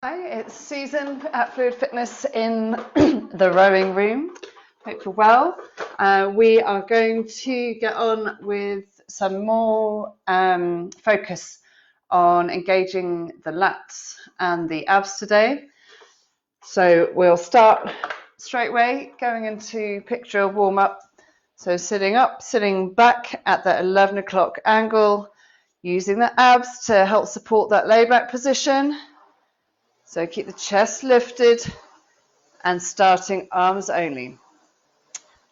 Hi, it's Susan at Fluid Fitness in the rowing room. Hope you're well. We are going to get on with some more focus on engaging the lats and the abs today. So we'll start straight away going into picture warm up. So sitting up, sitting back at the 11 o'clock angle, using the abs to help support that layback position. So keep the chest lifted and starting arms only.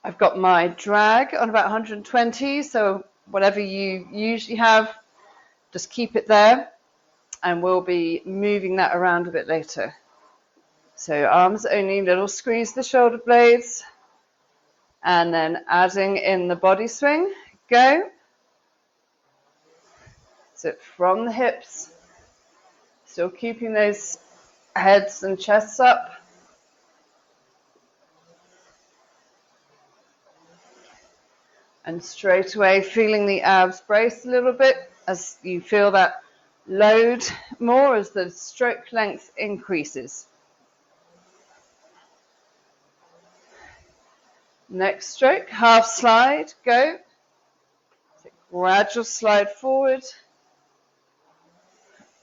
I've got my drag on about 120, so whatever you usually have, just keep it there, and we'll be moving that around a bit later. So arms only, little squeeze the shoulder blades, and then adding in the body swing. Go. So from the hips, still keeping those heads and chests up. And straight away feeling the abs brace a little bit as you feel that load more as the stroke length increases. Next stroke, half slide, go. So gradual slide forward.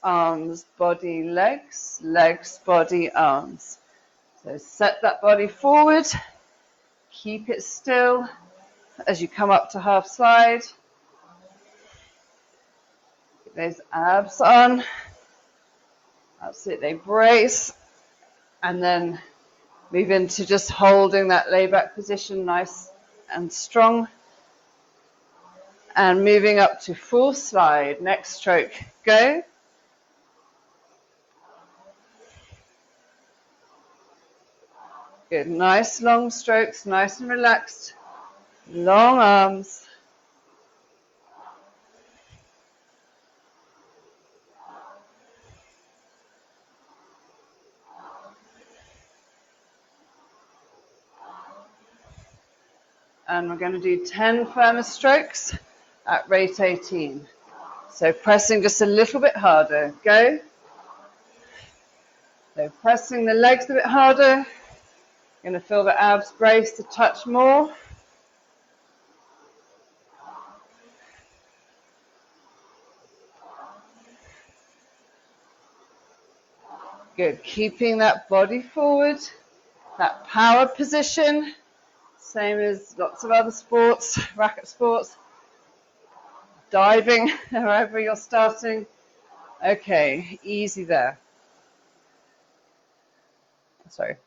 Arms, body, legs, legs, body, arms. So set that body forward, keep it still as you come up to half slide. Get those abs on. That's it, they brace. And then move into just holding that layback position nice and strong. And moving up to full slide. Next stroke, go. Good, nice long strokes, nice and relaxed. Long arms. And we're going to do 10 firmer strokes at rate 18. So pressing just a little bit harder. Go. So pressing the legs a bit harder. You're going to feel the abs brace a touch more. Good. Keeping that body forward. That power position. Same as lots of other sports, racket sports. Diving, wherever you're starting. Okay, easy there. Sorry,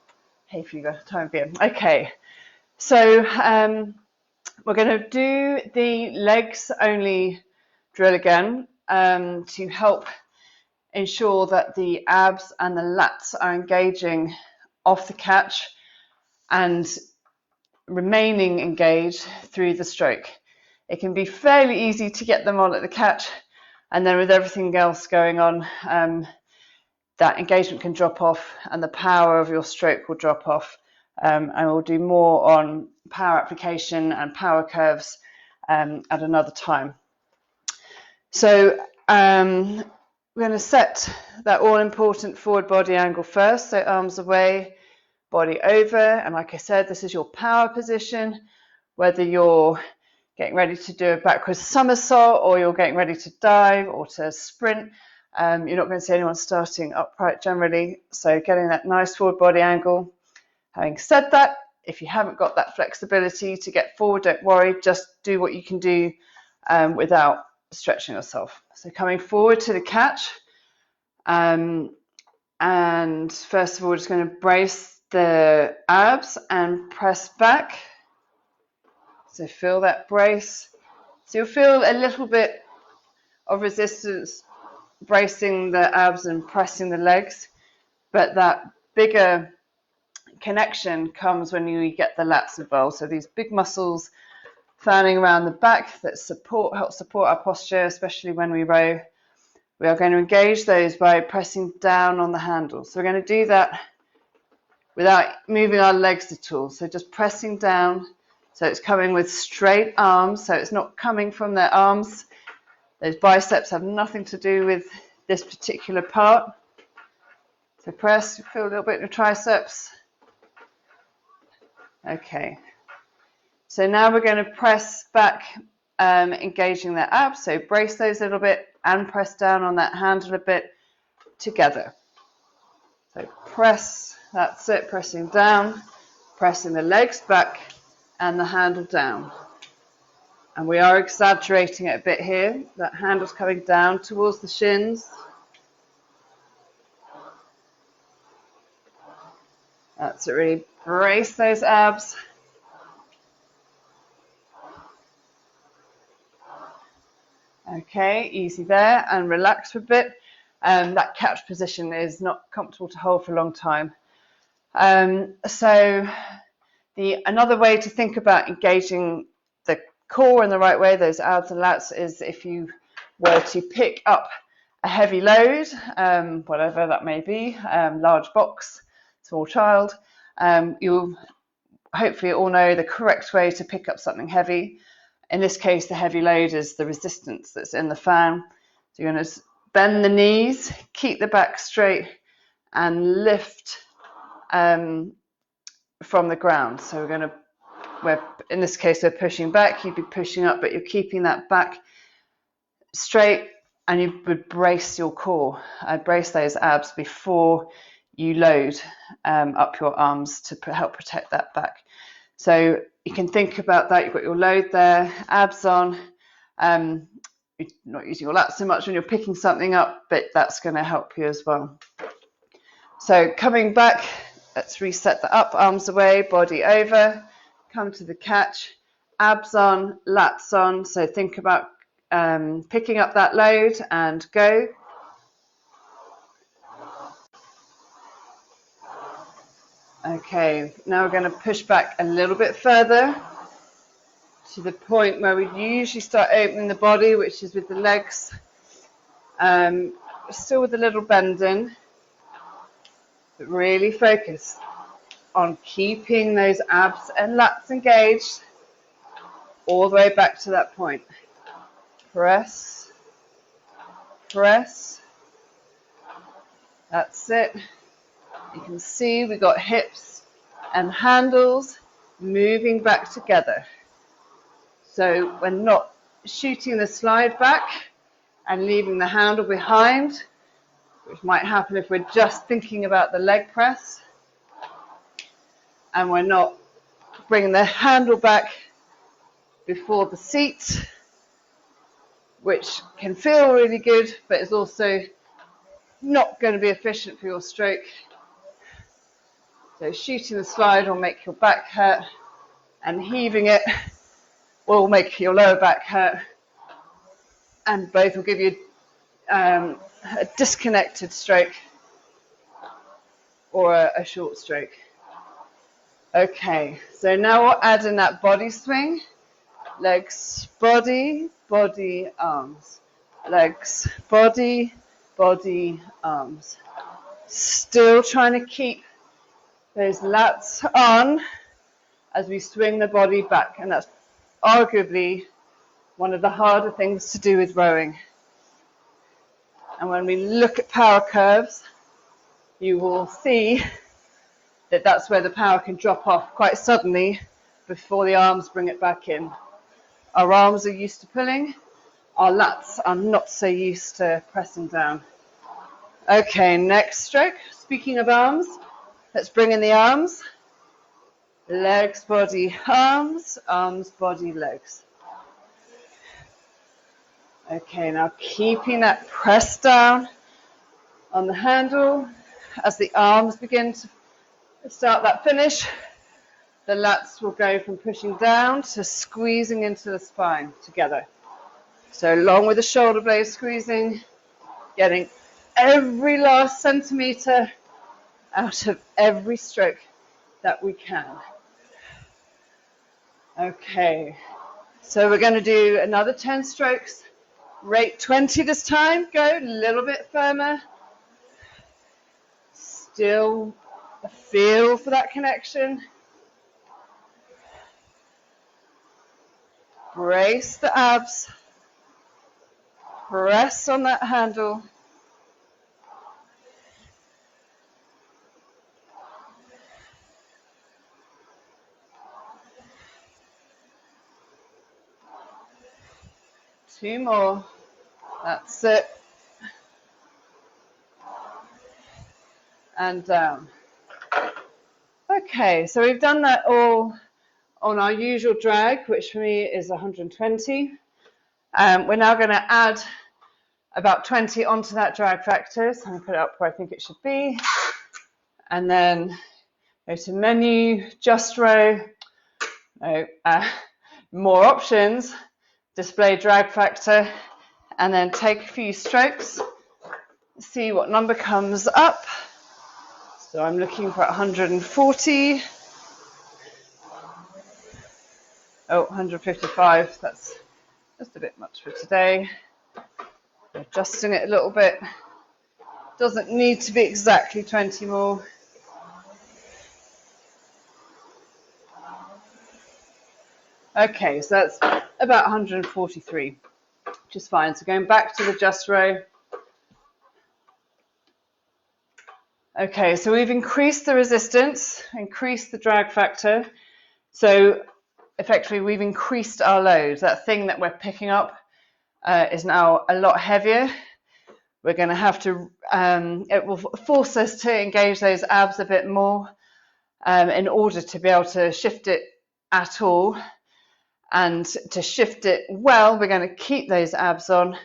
hay fever, time being. Okay, so we're going to do the legs only drill again to help ensure that the abs and the lats are engaging off the catch and remaining engaged through the stroke. It can be fairly easy to get them on at the catch, and then with everything else going on, that engagement can drop off and the power of your stroke will drop off. And we'll do more on power application and power curves at another time. So we're going to set that all-important forward body angle first. So arms away, body over, and like I said, this is your power position. Whether you're getting ready to do a backwards somersault or you're getting ready to dive or to sprint, you're not going to see anyone starting upright generally. So getting that nice forward body angle. Having said that, if you haven't got that flexibility to get forward, don't worry, just do what you can do without stretching yourself. So coming forward to the catch, and first of all, just going to brace the abs and press back. So feel that brace. So you'll feel a little bit of resistance bracing the abs and pressing the legs, but that bigger connection comes when you get the lats involved. So these big muscles fanning around the back that help support our posture, especially when we row. We are going to engage those by pressing down on the handle. So we're going to do that without moving our legs at all. So just pressing down. So it's coming with straight arms. So it's not coming from their arms. Those biceps have nothing to do with this particular part. So press, feel a little bit in your triceps. Okay. So now we're going to press back, engaging the abs. So brace those a little bit and press down on that handle a bit together. So press, that's it, pressing down, pressing the legs back and the handle down. And we are exaggerating it a bit here. That handle's coming down towards the shins. That's it, really brace those abs. Okay, easy there, and relax for a bit. That couch position is not comfortable to hold for a long time. So another way to think about engaging the core in the right way, those abs and lats, is if you were to pick up a heavy load, whatever that may be, large box, small child, you'll hopefully all know the correct way to pick up something heavy. In this case, the heavy load is the resistance that's in the fan. So you're going to bend the knees, keep the back straight, and lift from the ground. So in this case, we're pushing back, you'd be pushing up, but you're keeping that back straight, and you would brace your core, brace those abs before you load up your arms to help protect that back. So you can think about that. You've got your load there, abs on. You're not using your lats so much when you're picking something up, but that's going to help you as well. So coming back, let's reset that up, arms away, body over, come to the catch, abs on, lats on. So think about picking up that load and go. Okay, now we're going to push back a little bit further to the point where we usually start opening the body, which is with the legs, still with a little bend in, but really focus on keeping those abs and lats engaged all the way back to that point. Press, press, that's it. You can see we've got hips and handles moving back together. So we're not shooting the slide back and leaving the handle behind, which might happen if we're just thinking about the leg press. And we're not bringing the handle back before the seat, which can feel really good, but is also not going to be efficient for your stroke. So shooting the slide will make your back hurt, and heaving it will make your lower back hurt, and both will give you a disconnected stroke or a short stroke. Okay, so now we'll add in that body swing. Legs, body, body, arms. Legs, body, body, arms. Still trying to keep those lats on as we swing the body back, and that's arguably one of the harder things to do with rowing. And when we look at power curves, you will see that that's where the power can drop off quite suddenly before the arms bring it back in. Our arms are used to pulling, our lats are not so used to pressing down. Okay, next stroke. Speaking of arms, let's bring in the arms. Legs, body, arms, arms, body, legs. Okay, now keeping that press down on the handle as the arms begin to start that finish. The lats will go from pushing down to squeezing into the spine together. So along with the shoulder blades squeezing, getting every last centimetre out of every stroke that we can. Okay, so we're going to do another 10 strokes. Rate 20 this time. Go a little bit firmer. Still a feel for that connection. Brace the abs. Press on that handle. 2 more. That's it. And down. Okay, so we've done that all on our usual drag, which for me is 120. We're now going to add about 20 onto that drag factor. So I'm going to put it up where I think it should be. And then go to menu, just row, more options, display drag factor, and then take a few strokes, see what number comes up. So I'm looking for 140. Oh, 155, that's just a bit much for today. Adjusting it a little bit. Doesn't need to be exactly 20 more. Okay, so that's about 143, which is fine. So going back to the just row. Okay, so we've increased the resistance, increased the drag factor. So effectively we've increased our load. That thing that we're picking up is now a lot heavier. We're going to have to, it will force us to engage those abs a bit more in order to be able to shift it at all. And to shift it well, we're going to keep those abs on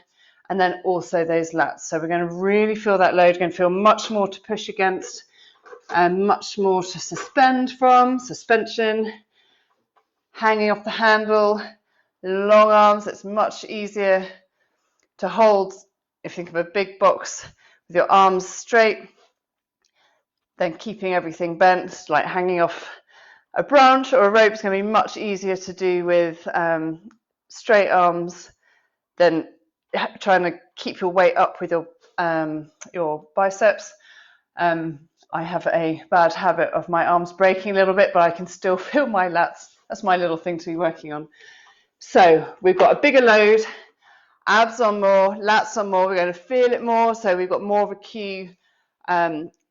and then also those lats. So we're going to really feel that load. We're going to feel much more to push against and much more to suspend from, suspension, hanging off the handle, long arms. It's much easier to hold, if you think of a big box with your arms straight, then keeping everything bent, like hanging off a branch or a rope is going to be much easier to do with straight arms than trying to keep your weight up with your biceps. I have a bad habit of my arms breaking a little bit, but I can still feel my lats. That's my little thing to be working on. So we've got a bigger load, abs on more, lats on more. We're going to feel it more, so we've got more of a cue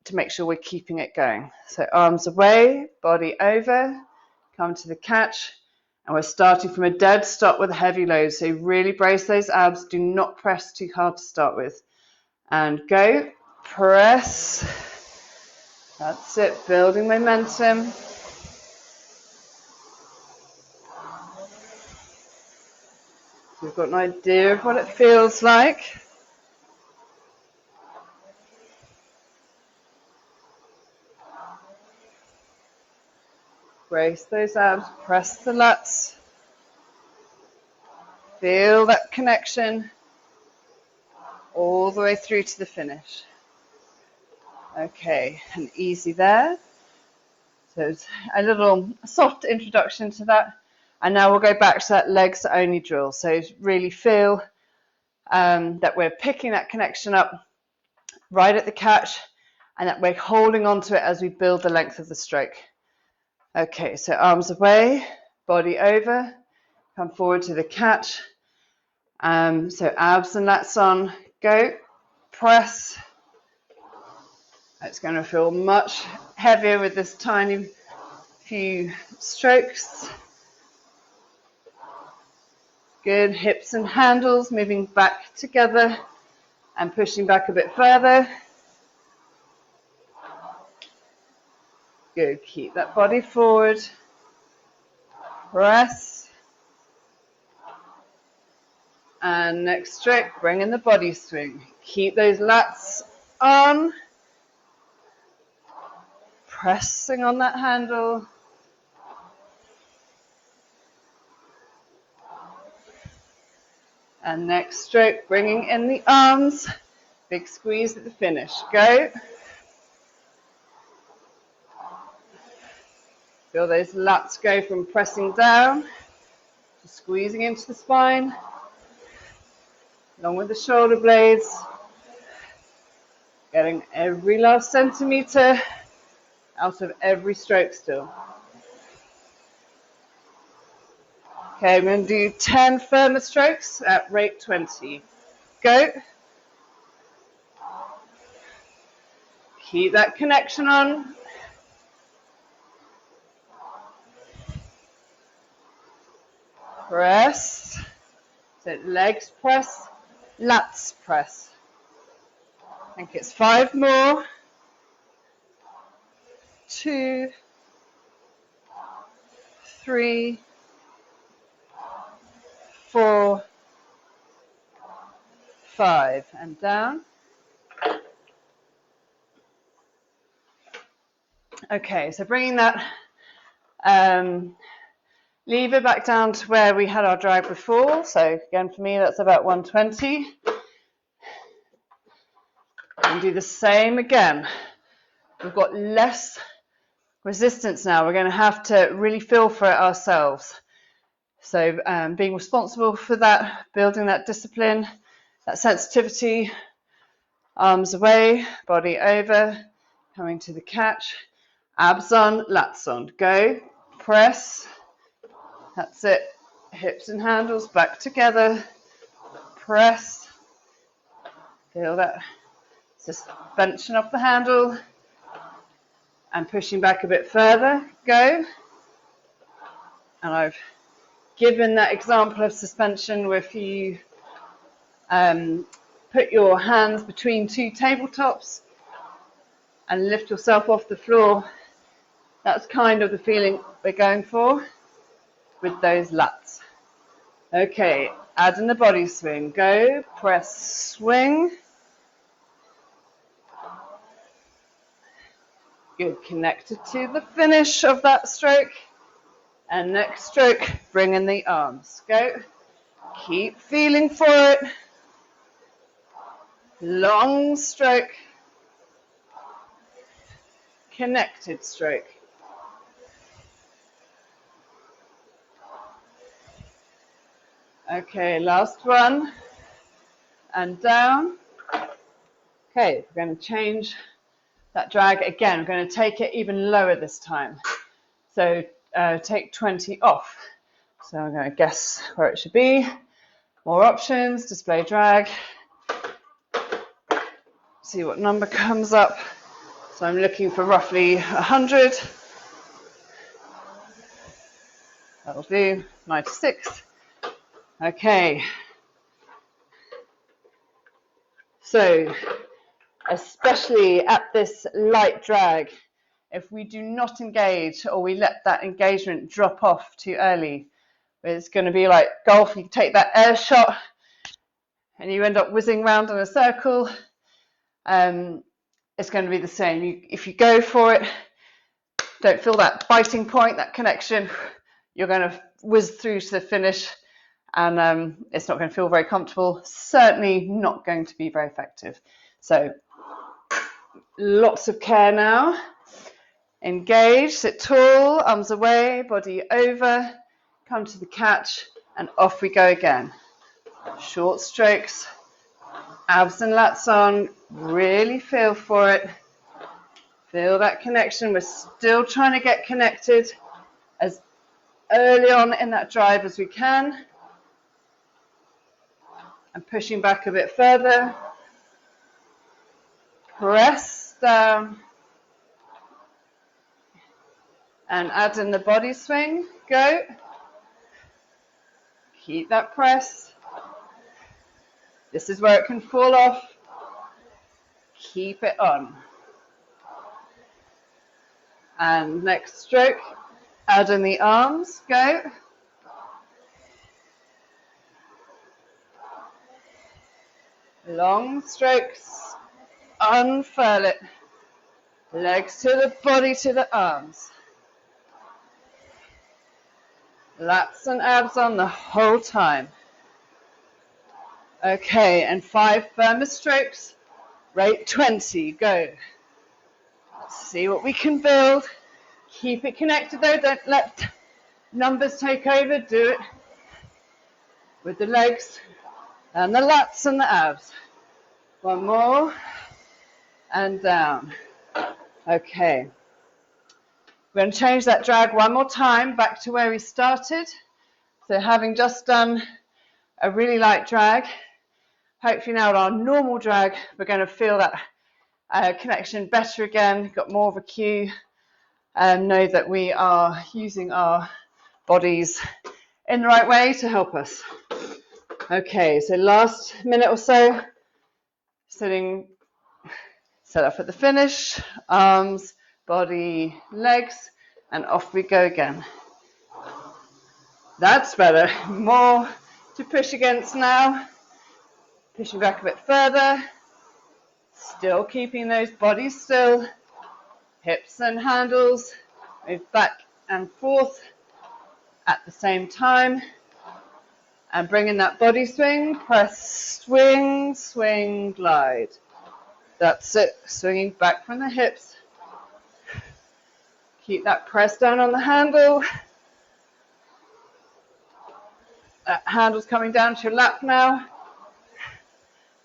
to make sure we're keeping it going. So arms away, body over, come to the catch, and we're starting from a dead stop with a heavy load. So really brace those abs, do not press too hard to start with. And go, press, that's it, building momentum. So we've got an idea of what it feels like. Brace those abs, press the lats. Feel that connection all the way through to the finish. Okay, and easy there. So it's a little soft introduction to that. And now we'll go back to that legs only drill. So really feel that we're picking that connection up right at the catch and that we're holding on to it as we build the length of the stroke. Okay, so arms away, body over, come forward to the catch. So abs and lats on, go, press. It's going to feel much heavier with this tiny few strokes. Good, hips and handles moving back together and pushing back a bit further. Good, keep that body forward. Press. And next stroke, bring in the body swing. Keep those lats on. Pressing on that handle. And next stroke, bringing in the arms. Big squeeze at the finish. Go. Feel those lats go from pressing down to squeezing into the spine, along with the shoulder blades. Getting every last centimetre out of every stroke still. Okay, I'm going to do 10 firmer strokes at rate 20. Go. Keep that connection on. Press. So legs press, lats press. I think it's 5 more. 2, 3, 4, 5, and down. Okay, so bringing that lever back down to where we had our drag before. So again, for me, that's about 120. And do the same again. We've got less resistance now. We're going to have to really feel for it ourselves. So being responsible for that, building that discipline, that sensitivity, arms away, body over, coming to the catch, abs on, lats on, go, press, that's it, hips and handles back together, press, feel that suspension of the handle, and pushing back a bit further, go, and I've given that example of suspension where if you put your hands between 2 tabletops and lift yourself off the floor, that's kind of the feeling we're going for with those lats. Okay, add in the body swing, go, press, swing. Good, connected to the finish of that stroke. And next stroke, bring in the arms, go. Keep feeling for it. Long stroke. Connected stroke. Okay, last one. And down. Okay, we're going to change that drag again. We're going to take it even lower this time. So take 20 off. So I'm going to guess where it should be. More options, display drag. See what number comes up. So I'm looking for roughly 100. That'll do, 96. Okay. So, especially at this light drag, if we do not engage or we let that engagement drop off too early, it's going to be like golf. You take that air shot and you end up whizzing round in a circle. It's going to be the same. If you go for it, don't feel that biting point, that connection, you're going to whiz through to the finish, and it's not going to feel very comfortable, certainly not going to be very effective. So lots of care now. Engage, sit tall, arms away, body over, come to the catch, and off we go again. Short strokes, abs and lats on, really feel for it. Feel that connection. We're still trying to get connected as early on in that drive as we can. And pushing back a bit further. Press down. And add in the body swing. Go. Keep that press. This is where it can fall off. Keep it on. And next stroke, add in the arms, go. Long strokes, unfurl it. Legs to the body, to the arms. Lats and abs on the whole time. Okay, and 5 firmer strokes, rate 20, go. Let's see what we can build. Keep it connected though, don't let numbers take over, do it with the legs and the lats and the abs. One more, and down. Okay. We're going to change that drag one more time back to where we started. So having just done a really light drag, hopefully now at our normal drag, we're going to feel that connection better again, got more of a cue, and know that we are using our bodies in the right way to help us. Okay, so last minute or so, sitting set up at the finish, arms, body, legs, and off we go again. That's better. More to push against now. Pushing back a bit further. Still keeping those bodies still. Hips and handles move back and forth at the same time. And bring in that body swing. Press, swing, swing, glide. That's it. Swinging back from the hips. Keep that press down on the handle. That handle's coming down to your lap now.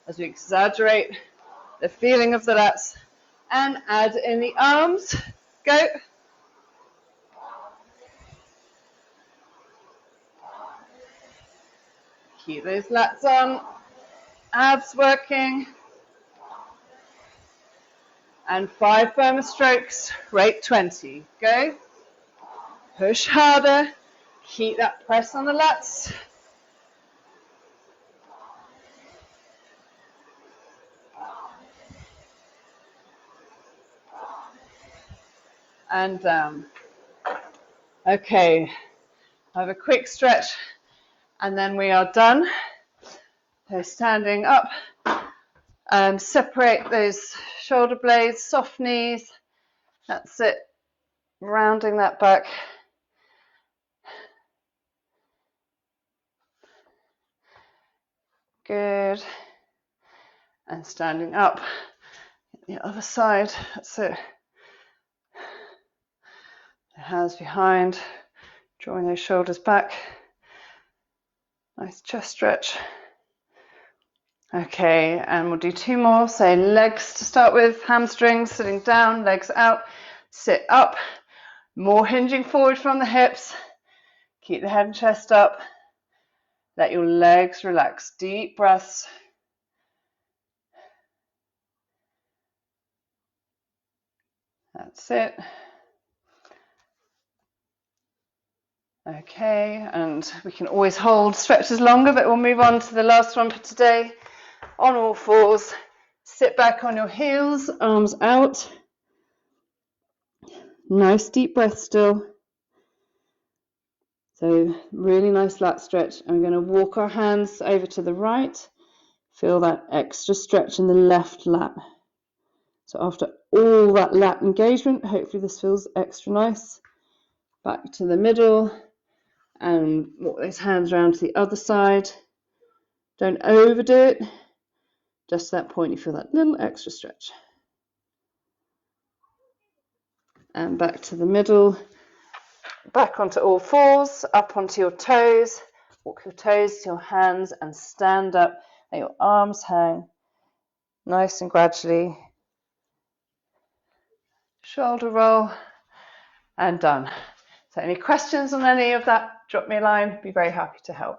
As we exaggerate the feeling of the lats and add in the arms. Go. Keep those lats on. Abs working. And 5 firmer strokes, rate 20. Go. Push harder. Keep that press on the lats. And down. Okay, have a quick stretch and then we are done. So standing up, separate those shoulder blades, soft knees. That's it, rounding that back. Good. And standing up, the other side, that's it. Hands behind, drawing those shoulders back. Nice chest stretch. Okay, and we'll do 2 more. So legs to start with, hamstrings, sitting down, legs out, sit up. More hinging forward from the hips. Keep the head and chest up. Let your legs relax. Deep breaths. That's it. Okay, and we can always hold stretches longer, but we'll move on to the last one for today. On all fours, sit back on your heels, arms out. Nice deep breath still. So really nice lat stretch. I'm going to walk our hands over to the right. Feel that extra stretch in the left lat. So after all that lat engagement, hopefully this feels extra nice. Back to the middle and walk those hands around to the other side. Don't overdo it. Just at that point you feel that little extra stretch. And back to the middle. Back onto all fours, up onto your toes. Walk your toes to your hands and stand up. Let your arms hang nice and gradually. Shoulder roll and done. So any questions on any of that, drop me a line. Be very happy to help.